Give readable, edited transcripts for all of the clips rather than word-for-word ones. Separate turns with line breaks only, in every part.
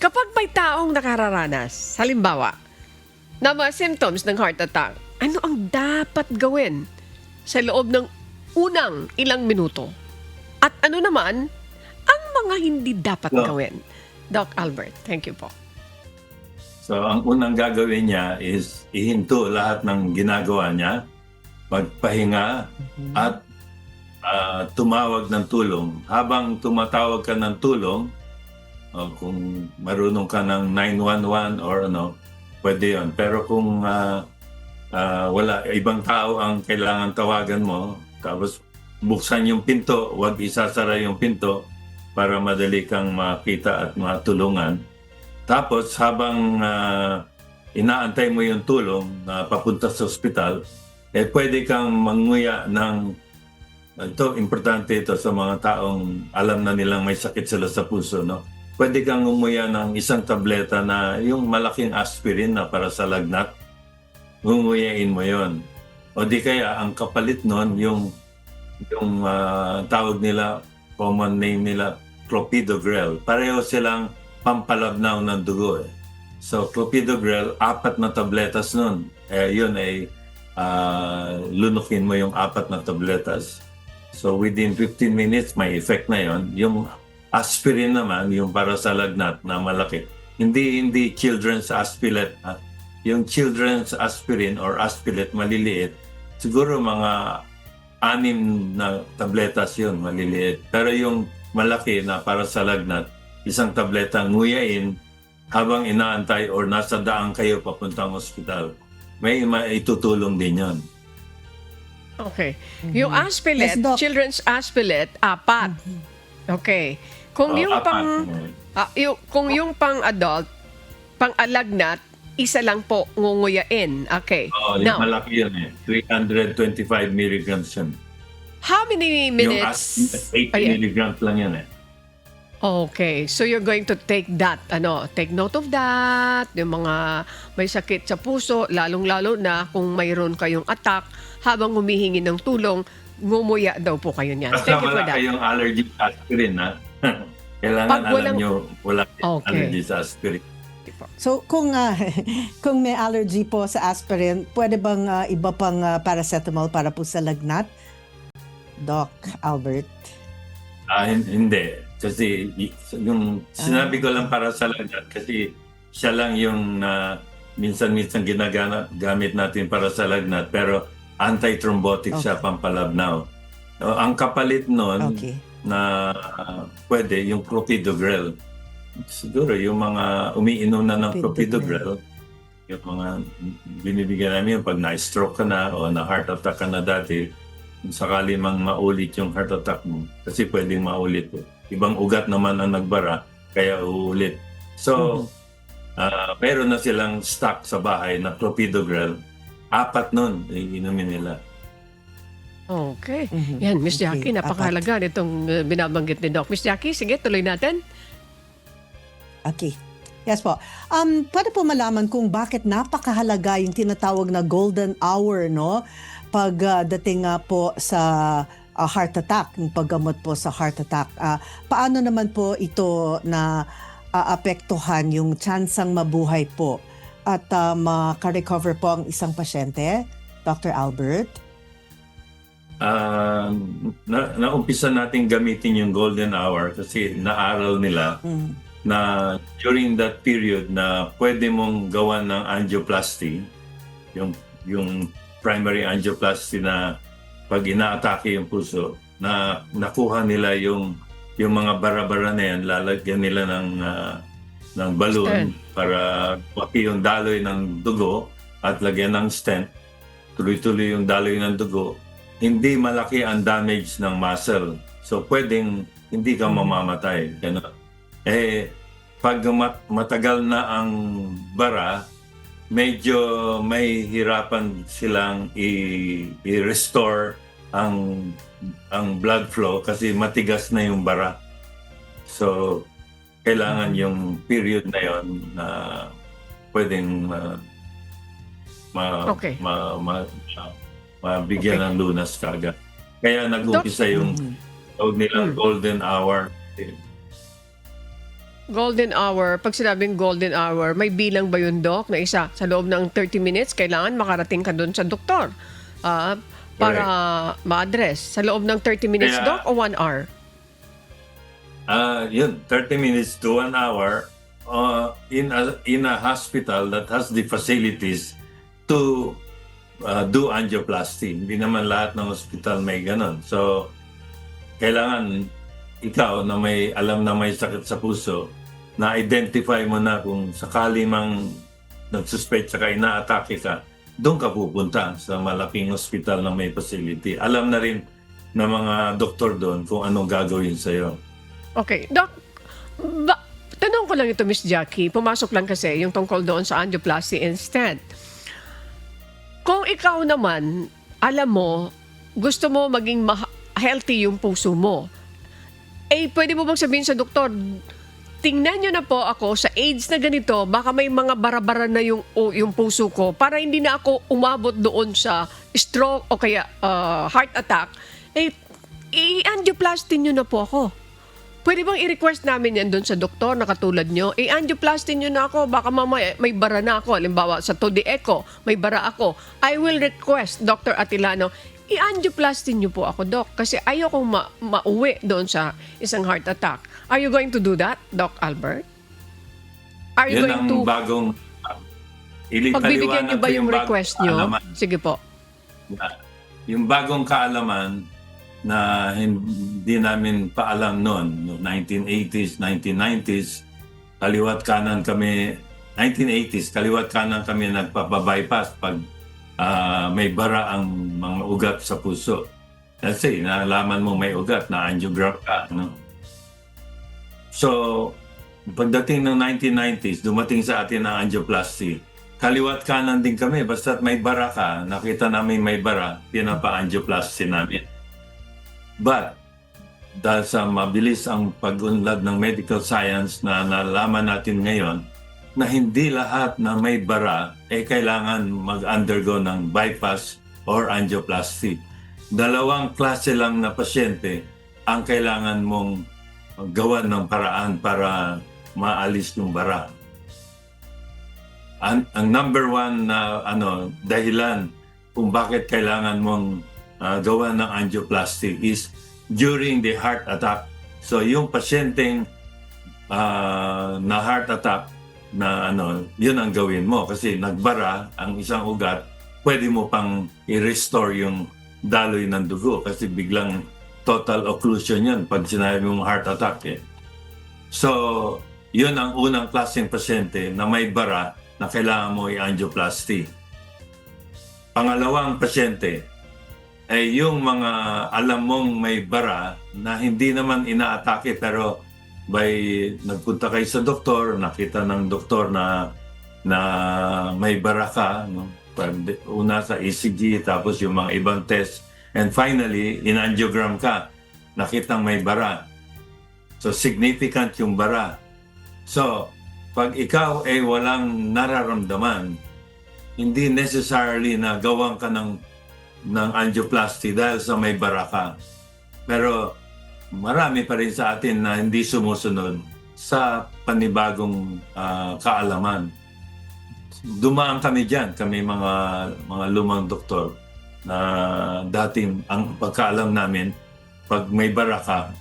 Kapag may taong nakararanas, halimbawa, na mga symptoms ng heart attack, ano ang dapat gawin sa loob ng unang ilang minuto? At ano naman ang mga hindi dapat gawin? Doc Albert, thank you po.
So, ang unang gagawin niya is ihinto lahat ng ginagawa niya, magpahinga at tumawag ng tulong. Habang tumatawag ka ng tulong, kung marunong ka ng 911 or ano, pwede yon. Pero kung wala, ibang tao ang kailangan tawagan mo, tapos buksan yung pinto, huwag isasara yung pinto para madali kang makita at matulungan. Tapos habang inaantay mo yung tulong na papunta sa ospital, pwede kang manguya ng, ito, importante ito sa mga taong alam na nilang may sakit sila sa puso, no? Pwede kang umuya ng isang tableta na yung malaking aspirin na para sa lagnat, umuyain mo yon. O di kaya, ang kapalit nun, yung tawag nila, common name nila, clopidogrel. Pareho silang pampalabnaw ng dugo. So, clopidogrel, 4 na tabletas nun. Yun ay lunukin mo yung 4 na tabletas. So, within 15 minutes, may effect na yon. Yung aspirin naman, yung para sa lagnat na malaki. Hindi children's aspilet. Yung children's aspirin or aspilet maliliit, siguro mga 6 na tabletas yun, maliliit. Pero yung malaki na para sa lagnat, isang tableta nguyain habang inaantay or nasa daan kayo papuntang ospital. May maitutulong din yon.
Okay. Yung aspilet,
Yes, Doc.
children's aspilet, 4. Okay. Kung yung kung yung pang adult, pang alagnat, isa lang po ngunguyain. Okay.
Yung
Now,
malaki yun 325 milligrams yun.
how many
Yung
minutes?
80
Ayan.
milligrams lang yan
Okay. So you're going to take that, take note of that, yung mga may sakit sa puso, lalong-lalo na kung mayroon kayong attack, habang humihingi ng tulong, ngumuya daw po kayo niyan.
Basta
Thank you for
wala
that.
kayong allergy sa aspirin, ha? Kailangan
Pag walang-
alam nyo, wala kayong
Okay.
allergy sa aspirin.
So kung kung may allergy po sa aspirin, pwede bang iba pang paracetamol para po sa lagnat? Doc Albert.
Hindi. Kasi yung sinabi ko lang para sa lagnat kasi siya lang yung minsan-minsan ginagamit natin para sa lagnat pero anti-thrombotic siya, pampalabnaw. Ang kapalit nun
Okay.
na pwede, yung clopidogrel. Siguro yung mga umiinom na ng clopidogrel, yung mga binibigyan namin pag na-stroke ka na o na-heart attack ka na dati, kung sakali mang maulit yung heart attack mo, kasi pwedeng maulit. Ibang ugat naman ang nagbara, kaya uulit. So, meron na silang stock sa bahay na clopidogrel. 4 nun, iinumin nila.
Okay.
Mhm.
Yan, Miss
Okay,
Jackie, napakahalaga nitong binabanggit ni Doc. Miss Jackie, sige, tuloy natin.
Okay. Yes po. Pwede po malaman kung bakit napakahalaga yung tinatawag na golden hour, no? Pagdating po sa heart attack, yung paggamot po sa heart attack. Paano naman po ito na aapektuhan yung tsansang mabuhay po at makarecover po ang isang pasyente? Dr. Albert?
Naumpisa natin gamitin yung golden hour kasi naaral nila na during that period na pwede mong gawan ng angioplasty, yung primary angioplasty na pag inaatake yung puso, na nakuha nila yung mga bara-bara na yan, lalagyan nila ng balloon para pati yung daloy ng dugo at lagyan ng stent, tuloy-tuloy yung daloy ng dugo, hindi malaki ang damage ng muscle. So pwedeng hindi ka mamamatay. Ganun. Pag matagal na ang bara, medyo may hirapan silang i-restore ang blood flow kasi matigas na yung bara. So, kailangan yung period na yon na pwedeng
Okay.
mabigyan ng lunas kaagad. Kaya nag-umpisa yung tawag nilang golden hour.
golden hour, pag sinabing golden hour, may bilang ba yun, Doc, na isa? Sa loob ng 30 minutes, kailangan makarating ka doon sa doktor para ma-address. Sa loob ng 30 minutes,
Kaya-
Doc, o 1 hour?
Yun, 30 minutes to 1 hour in a hospital that has the facilities to do angioplasty. Hindi naman lahat ng hospital may ganon. So, kailangan ikaw na may alam na may sakit sa puso, na-identify mo na kung sakali mang nagsuspect ka, ina-atake ka, doon ka pupunta sa malaking hospital na may facility. Alam na rin ng mga doktor doon kung anong gagawin sa'yo.
Okay. Doc, tanong ko lang ito, Miss Jackie. Pumasok lang kasi yung tungkol doon sa angioplasty instead. Kung ikaw naman, alam mo, gusto mo maging healthy yung puso mo, pwede mo bang sabihin sa doktor, tingnan nyo na po ako sa age na ganito, baka may mga bara-bara na yung puso ko para hindi na ako umabot doon sa stroke o kaya heart attack, i-angioplasty nyo na po ako. Pwede bang i-request namin yan doon sa doktor na katulad nyo? I-angioplasty nyo na ako, baka mamaya may bara na ako. Halimbawa, sa TODI Echo, may bara ako. I will request, Dr. Atilano, i-angioplasty nyo po ako, Doc, kasi ayokong mauwi doon sa isang heart attack. Are you going to do that, Doc Albert? Are you
Yan
going
ang
to...
bagong...
Pagbibigyan nyo ba yung
bagong
request nyo?
kaalaman.
Sige po.
Yung bagong kaalaman na hindi namin paalam noon, no 1980s, 1990s, kaliwat kanan kami, 1980s, kaliwat kanan kami nagpapabypass pag may bara ang mga ugat sa puso. Kasi nalaman mo may ugat, na angiogram ka. No? So, pagdating ng 1990s, dumating sa atin ang angioplasty. Kaliwat kanan din kami, basta't may bara ka, nakita namin may bara, pinapa-angioplasty namin. But, dahil sa mabilis ang pag-unlad ng medical science na nalaman natin ngayon, na hindi lahat na may bara kailangan mag-undergo ng bypass or angioplasty. Dalawang klase lang na pasyente ang kailangan mong gawan ng paraan para maalis yung bara. Ang number one na dahilan kung bakit kailangan mong gawa ng angioplasty is during the heart attack. So yung pasyenteng na heart attack na yun ang gawin mo kasi nagbara ang isang ugat, pwede mo pang i-restore yung daloy ng dugo kasi biglang total occlusion yun pag sinabi mong heart attack . So yun ang unang klaseng pasyente na may bara na kailangan mo i-angioplasty. Pangalawang pasyente ay yung mga alam mong may bara na hindi naman inaatake pero nagpunta kayo sa doktor, nakita ng doktor na may bara ka, no? Una sa ECG, tapos yung mga ibang test, and finally, in-angiogram ka, nakitang may bara. So, significant yung bara. So, pag ikaw ay walang nararamdaman, hindi necessarily na gawan ka ng angioplasty dahil sa may bara ka. Pero marami pa rin sa atin na hindi sumusunod sa panibagong kaalaman. Dumaan kami dyan, kami mga lumang doktor na dating ang pagkaalam namin, pag may bara ka,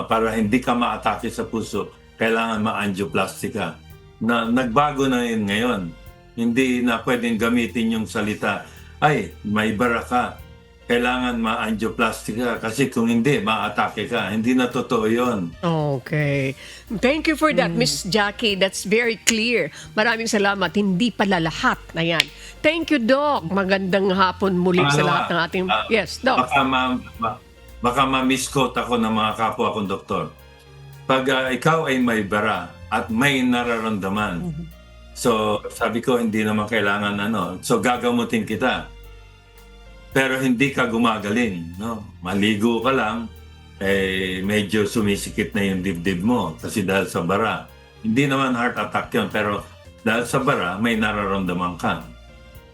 para hindi ka maatake sa puso, kailangan ma-angioplasty ka. Nagbago na yun ngayon. Hindi na pwedeng gamitin yung salita, ay, may bara ka, kailangan ma-angioplasty ka kasi kung hindi, ma-atake ka. Hindi na totoo yun.
Okay. Thank you for that, Miss Jackie. That's very clear. Maraming salamat. Hindi pala lahat na yan. Thank you, Doc. Magandang hapon muli sa lahat ng ating... Yes, Doc.
Baka ma-misquote ako ng mga kapwa kong doktor. Pag ikaw ay may bara at may nararamdaman, so sabi ko, hindi naman kailangan so gagamutin kita. Pero hindi ka gumagaling, no? Maligo ka lang, medyo sumisikip na yung dibdib mo kasi dahil sa bara. Hindi naman heart attack yun, pero dahil sa bara, may nararamdaman ka.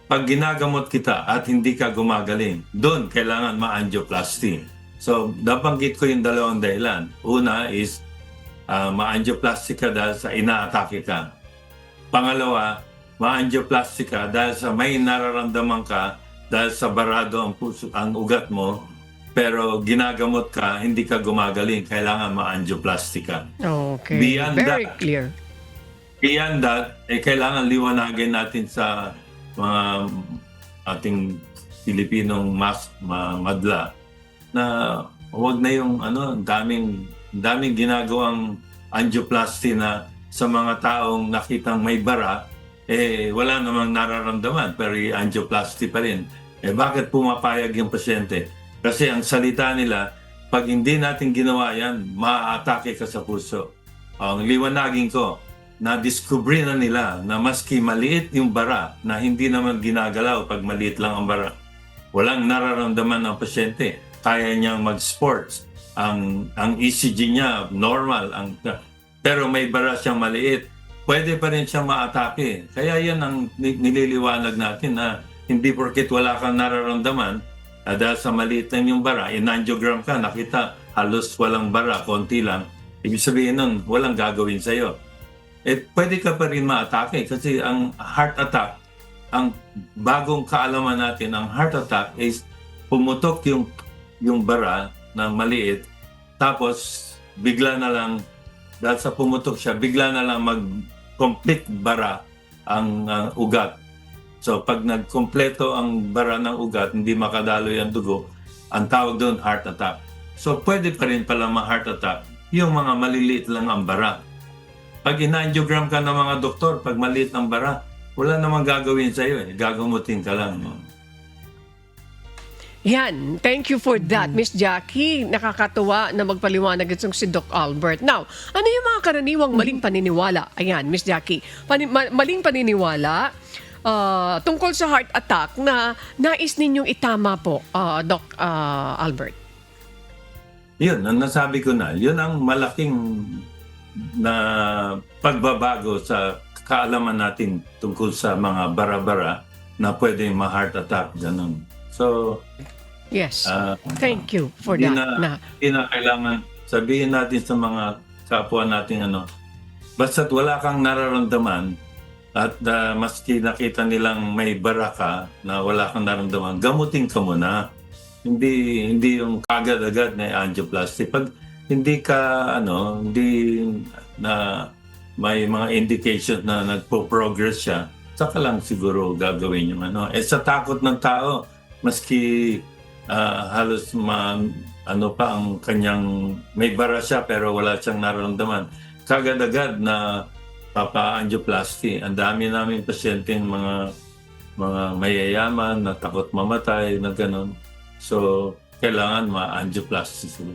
Pag ginagamot kita at hindi ka gumagaling, doon kailangan ma-angioplasty. So, nabanggit ko yung dalawang dahilan. Una is, ma-angioplasty ka dahil sa inaatake ka. Pangalawa, ma-angioplasty ka dahil sa may nararamdaman ka dahil sa barado ang puso, ang ugat mo, pero ginagamot ka, hindi ka gumagaling, kailangan ma-angioplasty ka.
Okay.
Beyond
Very
that,
clear.
Beyond that, kailangan liwanagin natin sa mga ating Pilipinong madla na huwag na yung daming ginagawang angioplasty na sa mga taong nakitang may bara, wala namang nararamdaman pero angioplasty pa rin. Bakit pumapayag yung pasyente? Kasi ang salita nila, pag hindi natin ginawa yan, maaatake ka sa puso. Ang liwanagin ko, na-discover na nila na maski maliit yung bara na hindi naman ginagalaw pag maliit lang ang bara. Walang nararamdaman ng pasyente. Kaya niyang mag-sports. Ang ECG niya normal. Pero may bara siyang maliit. Pwede pa rin siyang maatake. Kaya yan ang nililiwanag natin na hindi porket wala kang nararamdaman dahil sa maliit lang yung bara, in-angiogram ka, nakita halos walang bara, konti lang. Ibig sabihin nun, walang gagawin sa'yo. Pwede ka pa rin maatake kasi ang heart attack, ang bagong kaalaman natin, ang heart attack is pumutok yung bara na maliit, tapos bigla na lang, dahil sa pumutok siya, bigla na lang mag-complete bara ang ugat. So pag nagkompleto ang bara ng ugat, hindi makadaloy ang dugo, ang tawag doon heart attack. So pwede pa rin pala ma-heart attack yung mga maliliit lang ang bara. Pag in-angiogram ka ng mga doktor, pag maliit ang bara, wala namang gagawin sa'yo. Gagamutin ka lang. No?
Yan. Thank you for that, Miss Jackie. Nakakatuwa na magpaliwanag itong si Doc Albert. Now, ano yung mga karaniwang maling paniniwala? Ayan, Miss Jackie. Maling paniniwala tungkol sa heart attack na nais ninyong itama po, Doc Albert.
Yun, ang nasabi ko na, yun ang malaking na pagbabago sa kaalaman natin tungkol sa mga bara-bara na pwedeng ma-heart attack, ganun. So,
yes. Thank you for that.
Hindi na kailangan sabihin natin sa mga kapwa natin basta't wala kang nararamdaman at maski nakita nilang may bara ka na wala kang nararamdaman, gamutin ka muna. Hindi yung kagad-agad na angioplasty. Pag hindi ka hindi na may mga indication na nagpo-progress siya, saka lang siguro gagawin yung sa takot ng tao, maski halos pa ang kanyang may bara siya pero wala siyang nararamdaman, kagad-agad na papa-angioplasty. Ang dami namin pasyenteng mga mayayaman na takot mamatay na gano'n. So, kailangan ma-angioplasty sila.